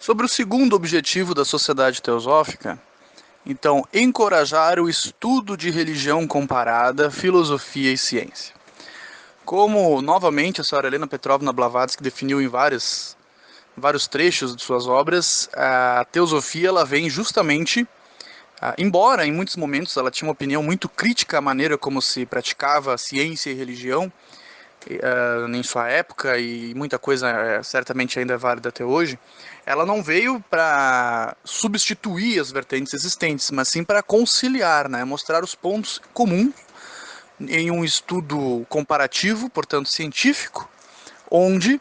Sobre o segundo objetivo da sociedade teosófica, então, encorajar o estudo de religião comparada, filosofia e ciência. Como, novamente, a senhora Helena Petrovna Blavatsky definiu em vários trechos de suas obras, a teosofia ela vem justamente, embora em muitos momentos ela tinha uma opinião muito crítica à maneira como se praticava ciência e religião, em sua época, e muita coisa certamente ainda é válida até hoje, ela não veio para substituir as vertentes existentes, mas sim para conciliar, né, mostrar os pontos comuns em um estudo comparativo, portanto científico, onde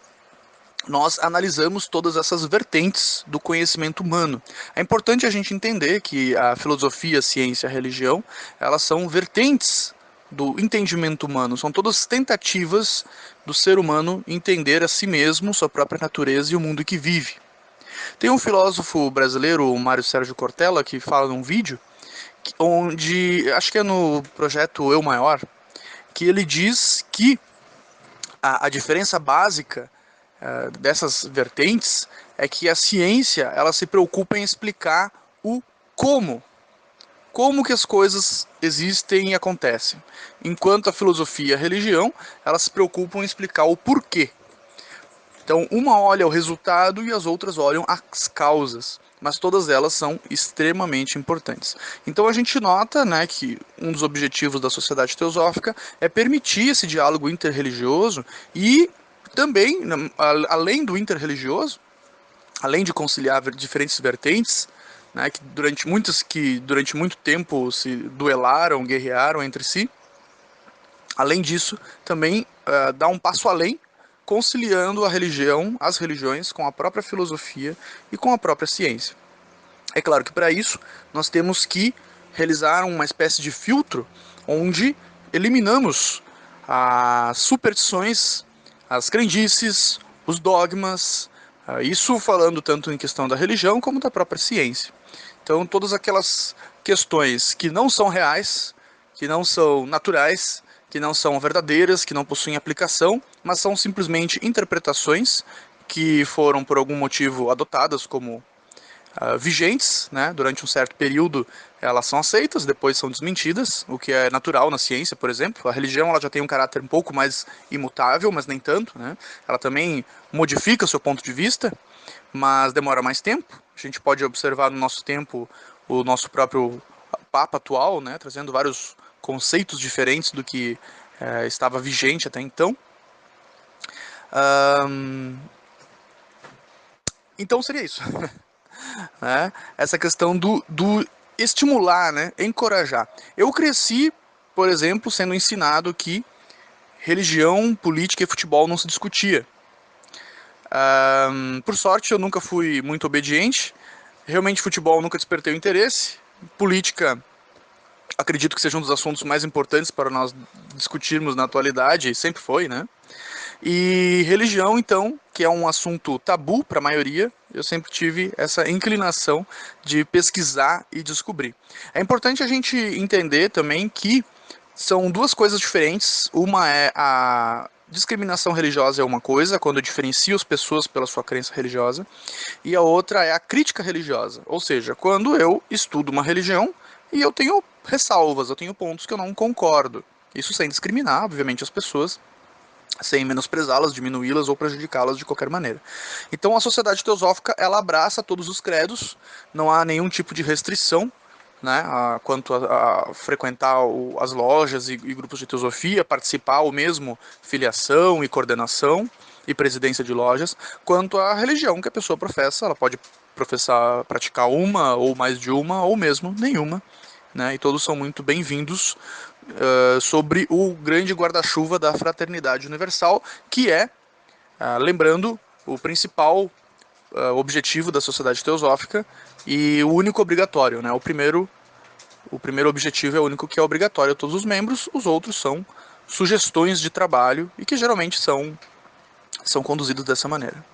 nós analisamos todas essas vertentes do conhecimento humano. É importante a gente entender que a filosofia, a ciência e a religião, elas são vertentes do entendimento humano, são todas tentativas do ser humano entender a si mesmo, sua própria natureza e o mundo em que vive. Tem um filósofo brasileiro, o Mário Sérgio Cortella, que fala num vídeo, onde, acho que é no projeto Eu Maior, que ele diz que a diferença básica dessas vertentes é que a ciência ela se preocupa em explicar o como, como que as coisas existem e acontecem, enquanto a filosofia e a religião elas se preocupam em explicar o porquê. Então, uma olha o resultado e as outras olham as causas, mas todas elas são extremamente importantes. Então, a gente nota, né, que um dos objetivos da sociedade teosófica é permitir esse diálogo interreligioso e também, além do interreligioso, além de conciliar diferentes vertentes, né, que durante muito tempo se duelaram, guerrearam entre si, além disso, também dá um passo além, conciliando a religião, as religiões, com a própria filosofia e com a própria ciência. É claro que para isso nós temos que realizar uma espécie de filtro onde eliminamos as superstições, as crendices, os dogmas, isso falando tanto em questão da religião como da própria ciência. Então, todas aquelas questões que não são reais, que não são naturais, que não são verdadeiras, que não possuem aplicação, mas são simplesmente interpretações que foram por algum motivo adotadas como vigentes, né? Durante um certo período elas são aceitas, depois são desmentidas, o que é natural na ciência, por exemplo. A religião ela já tem um caráter um pouco mais imutável, mas nem tanto, né? Ela também modifica seu ponto de vista, mas demora mais tempo. A gente pode observar no nosso tempo o nosso próprio Papa atual, né? Trazendo vários conceitos diferentes do que estava vigente até então. Então seria isso. Né? Essa questão do estimular, né? Encorajar. Eu cresci, por exemplo, sendo ensinado que religião, política e futebol não se discutia. Por sorte, eu nunca fui muito obediente. Realmente, futebol nunca despertei o interesse. Política, acredito que seja um dos assuntos mais importantes para nós discutirmos na atualidade, sempre foi, né? E religião, então, que é um assunto tabu para a maioria, eu sempre tive essa inclinação de pesquisar e descobrir. É importante a gente entender também que são duas coisas diferentes. Uma é a discriminação religiosa é uma coisa, quando eu diferencio as pessoas pela sua crença religiosa, e a outra é a crítica religiosa, ou seja, quando eu estudo uma religião e eu tenho ressalvas, eu tenho pontos que eu não concordo. Isso sem discriminar, obviamente, as pessoas, sem menosprezá-las, diminuí-las ou prejudicá-las de qualquer maneira. Então a sociedade teosófica ela abraça todos os credos, não há nenhum tipo de restrição, né, quanto a frequentar as lojas e grupos de teosofia, participar ou mesmo filiação e coordenação e presidência de lojas, quanto à religião que a pessoa professa, ela pode professar, praticar uma ou mais de uma ou mesmo nenhuma, né, e todos são muito bem-vindos sobre o grande guarda-chuva da fraternidade universal, que é, lembrando, o principal objetivo da sociedade teosófica e o único obrigatório, né? O primeiro objetivo é o único que é obrigatório a todos os membros, os outros são sugestões de trabalho e que geralmente são conduzidos dessa maneira.